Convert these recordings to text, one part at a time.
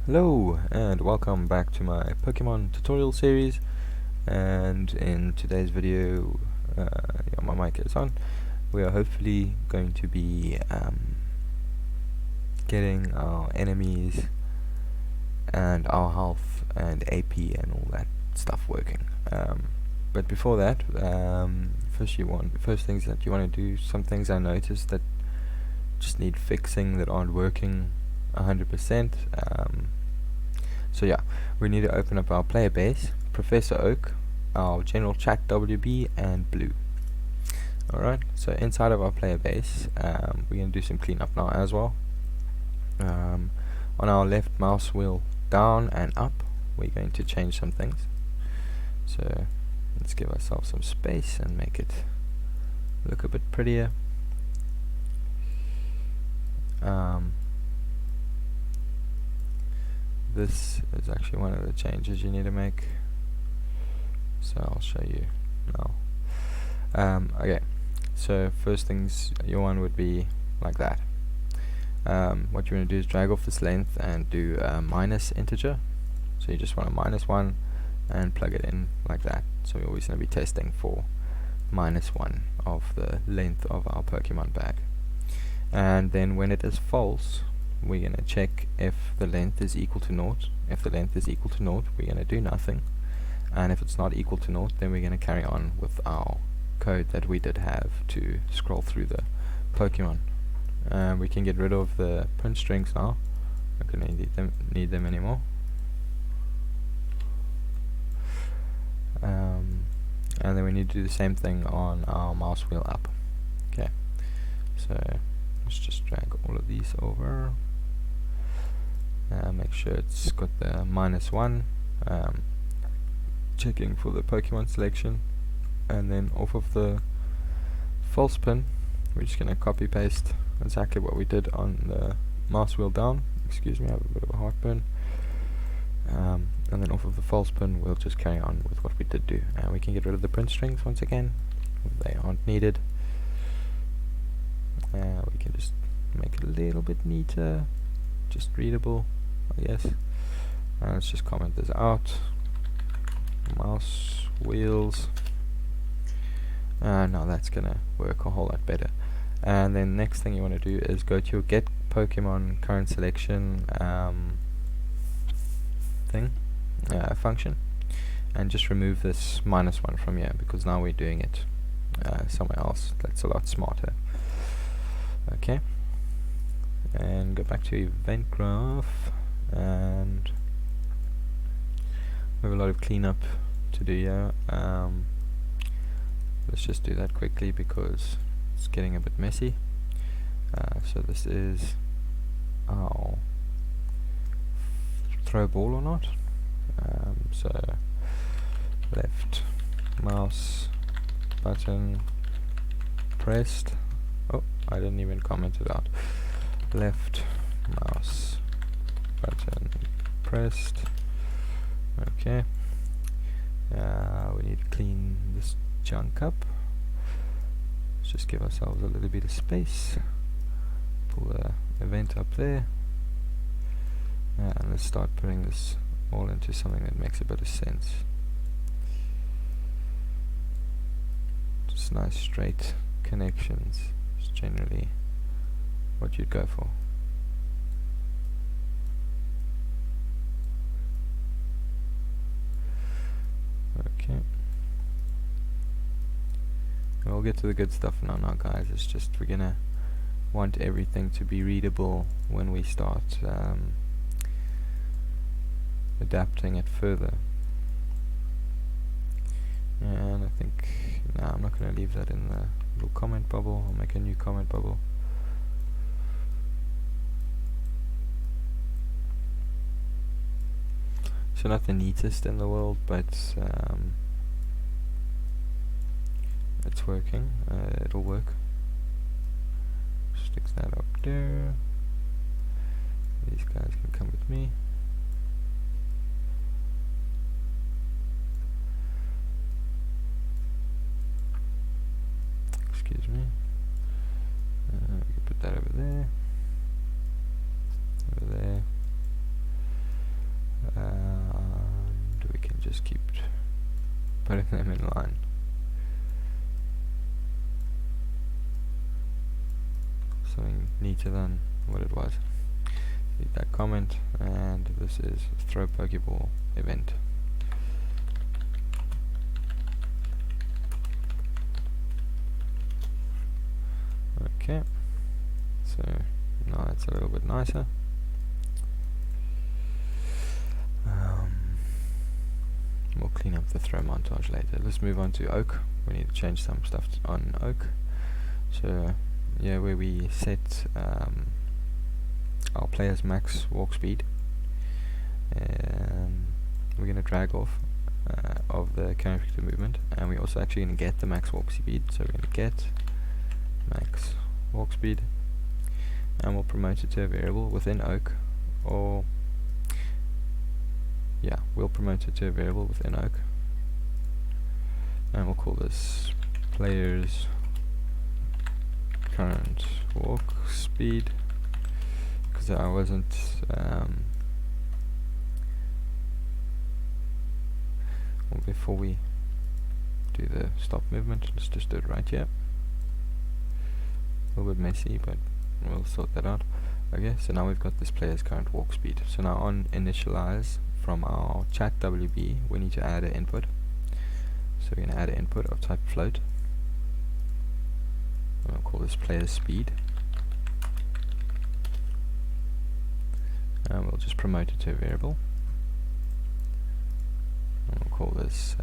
Hello and welcome back to my Pokemon tutorial series, and in today's video, my mic is on, we are hopefully going to be getting our enemies and our health and AP and all that stuff working. But before that, first things that you want to do, some things I noticed that just need fixing that aren't working 100%. So yeah, we need to open up our player base, Professor Oak, our general chat WB, and Blue. Alright, so inside of our player base, we're going to do some cleanup now as well. On our left mouse wheel down and up, we're going to change some things. So let's give ourselves some space and make it look a bit prettier. This is actually one of the changes you need to make, so I'll show you now. Okay, so first things your one would be like that. What you want to do is drag off this length and do a minus integer, so you just want a -1 and plug it in like that. So we're always going to be testing for -1 of the length of our Pokemon bag, and then when it is false, we're going to check if the length is equal to 0. If the length is equal to 0, we're going to do nothing, and if it's not equal to 0, then we're going to carry on with our code that we did have to scroll through the Pokemon. We can get rid of the print strings now. Not going to need them anymore. And then we need to do the same thing on our mouse wheel up. Okay, so let's just drag all of these over. Make sure it's got the -1, checking for the Pokemon selection, and then off of the false pin, we're just going to copy paste exactly what we did on the mouse wheel down. Excuse me, I have a bit of a heartburn. And then off of the false pin, we'll just carry on with what we did do, and we can get rid of the print strings once again. They aren't needed. We can just make it a little bit neater, just readable, I guess. And let's just comment this out. Mouse wheels. Now that's gonna work a whole lot better. And then next thing you want to do is go to your get Pokemon current selection function, and just remove this -1 from here, because now we're doing it somewhere else that's a lot smarter. Okay, and go back to event graph, and we have a lot of cleanup to do here. Let's just do that quickly because it's getting a bit messy. So this is our throw ball or not. So left mouse button pressed. Oh, I didn't even comment it out. Left mouse button pressed. Okay. We need to clean this junk up. Let's just give ourselves a little bit of space. Pull the event up there. And let's start putting this all into something that makes a bit of sense. Just nice straight connections is generally what you'd go for. Okay. We'll get to the good stuff now, guys. It's just we're gonna want everything to be readable when we start adapting it further. And I think I'm not going to leave that in the little comment bubble. I'll make a new comment bubble. So not the neatest in the world, but it's working. It'll work. Stick that up there. These guys can come with me. Excuse me. We can put that over there. Over there. putting them in line. Something neater than what it was. Delete that comment, and this is throw Pokeball event. Okay, so now it's a little bit nicer. We'll clean up the throw montage later. Let's move on to Oak. We need to change some stuff on Oak. So yeah, where we set our player's max walk speed, we're going to drag off of the character movement, and we're also actually going to get the max walk speed. So we're going to get max walk speed, and we'll promote it to a variable within Oak, or yeah, we'll promote it to a variable within Oak, and we'll call this player's current walk speed, because I wasn't well, before we do the stop movement, let's just do it right here. A little bit messy, but we'll sort that out. Okay, so now we've got this player's current walk speed. So now on initialize, from our chat WB, we need to add an input. So we're going to add an input of type float. We'll call this player's speed, and we'll just promote it to a variable. And we'll call this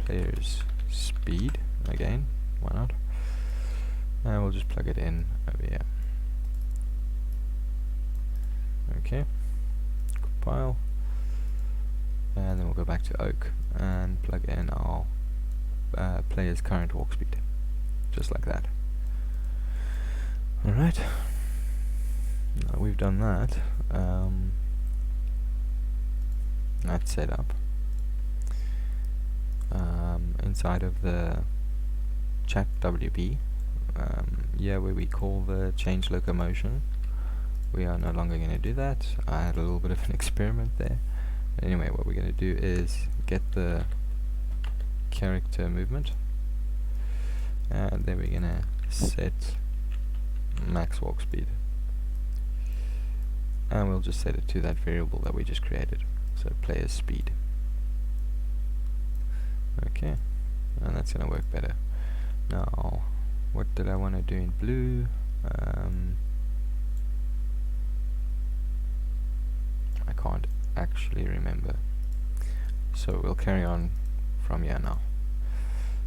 player's speed again. Why not? And we'll just plug it in over here. Okay, compile, and then we'll go back to Oak and plug in our player's current walk speed, just like that. Alright, now we've done that. That's set up. Inside of the chat WB, yeah, where we call the change locomotion, we are no longer going to do that. I had a little bit of an experiment there. Anyway, what we're going to do is get the character movement, and then we're going to set max walk speed, and we'll just set it to that variable that we just created, so player's speed. Okay, and that's going to work better. Now, what did I want to do in blue? I can't actually remember, so we'll carry on from here now.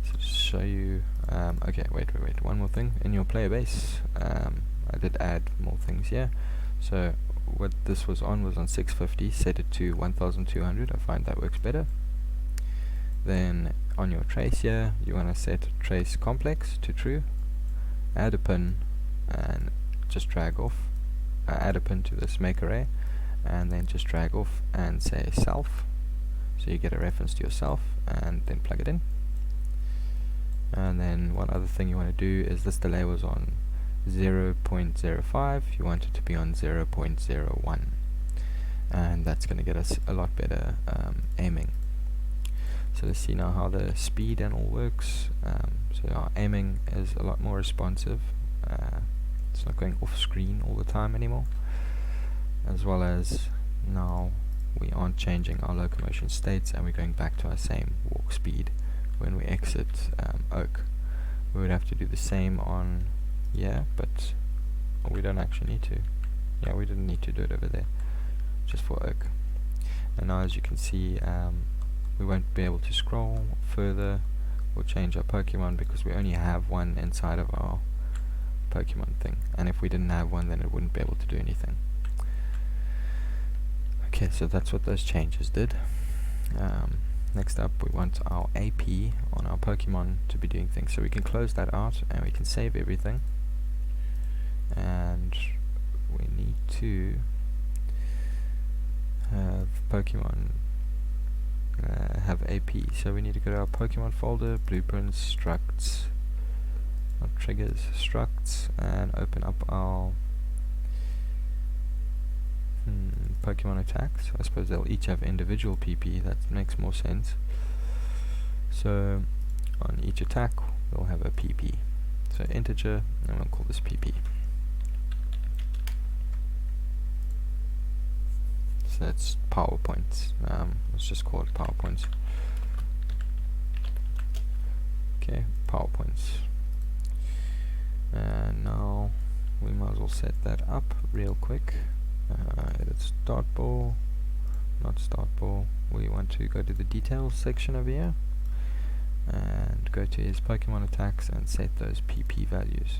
So just show you, okay, wait, one more thing. In your player base, I did add more things here. So what this was on 650, set it to 1200, I find that works better. Then on your trace here, you want to set trace complex to true, add a pin, and just drag off, add a pin to this make array, and then just drag off and say self, so you get a reference to yourself, and then plug it in. And then one other thing you want to do is this delay was on 0.05, you want it to be on 0.01, and that's going to get us a lot better aiming. So let's see now how the speed and all works. So our aiming is a lot more responsive. It's not going off screen all the time anymore, as well as now we aren't changing our locomotion states, and we're going back to our same walk speed when we exit Oak. We would have to do the same on but we don't actually need to. Yeah, we didn't need to do it over there, just for Oak. And now as you can see, we won't be able to scroll further or change our Pokemon because we only have one inside of our Pokemon thing, and if we didn't have one, then it wouldn't be able to do anything. Okay, so that's what those changes did. Next up, we want our AP on our Pokemon to be doing things, so we can close that out and we can save everything, and we need to have Pokemon have AP, so we need to go to our Pokemon folder, blueprints, structs, not triggers, structs, and open up our Pokemon attacks. I suppose they'll each have individual PP, that makes more sense. So on each attack we'll have a PP. So integer, and we'll call this PP. So that's PowerPoint. Let's just call it PowerPoint. Okay, PowerPoints. And now we might as well set that up real quick. Edit start ball, not start ball. We want to go to the details section over here and go to his Pokemon attacks and set those PP values.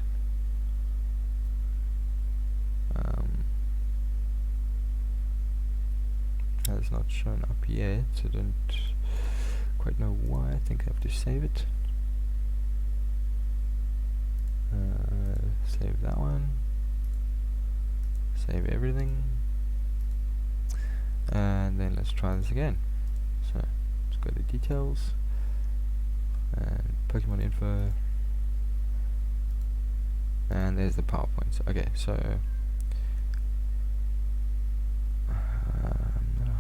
Has not shown up yet, so I don't quite know why. I think I have to save it. Save that one. Save everything. And then let's try this again. So let's go to details and Pokemon info, and there's the PowerPoints. Okay, so I'm not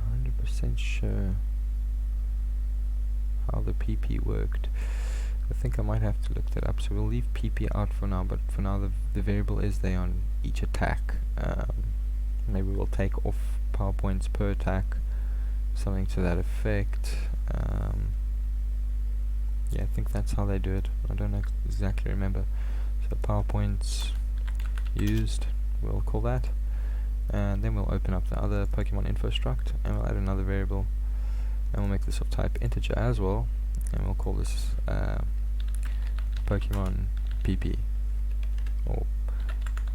100% sure how the PP worked. I think I might have to look that up, so we'll leave PP out for now, but for now the variable is there on each attack. Maybe we'll take off PowerPoints per attack, something to that effect. Yeah, I think that's how they do it. I don't exactly remember. So PowerPoints used, we'll call that, and then we'll open up the other Pokemon info struct, and we'll add another variable, and we'll make this of type integer as well, and we'll call this Pokemon PP or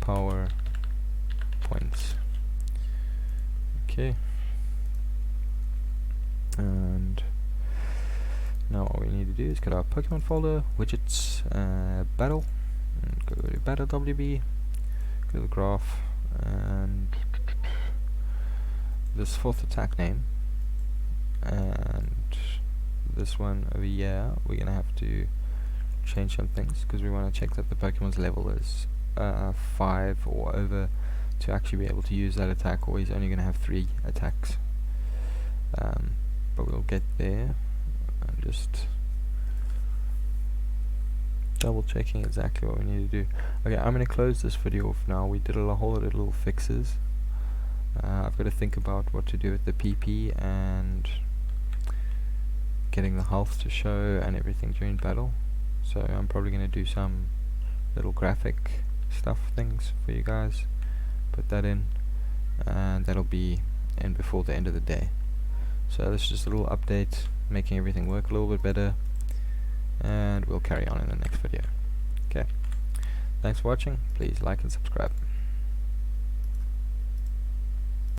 power points. Okay, and now all we need to do is get our Pokemon folder, widgets, battle, and go to battle WB, go to the graph, and this fourth attack name, and this one over here we're gonna have to change some things because we want to check that the Pokemon's level is 5 or over to actually be able to use that attack, or he's only going to have 3 attacks. But we'll get there. I'm just double checking exactly what we need to do. Okay, I'm going to close this video off now. We did a whole lot of little fixes. I've got to think about what to do with the PP and getting the health to show and everything during battle. So I'm probably going to do some little graphic stuff things for you guys, put that in, and that'll be in before the end of the day. So this is just a little update, making everything work a little bit better, and we'll carry on in the next video. Okay, thanks for watching. Please like and subscribe.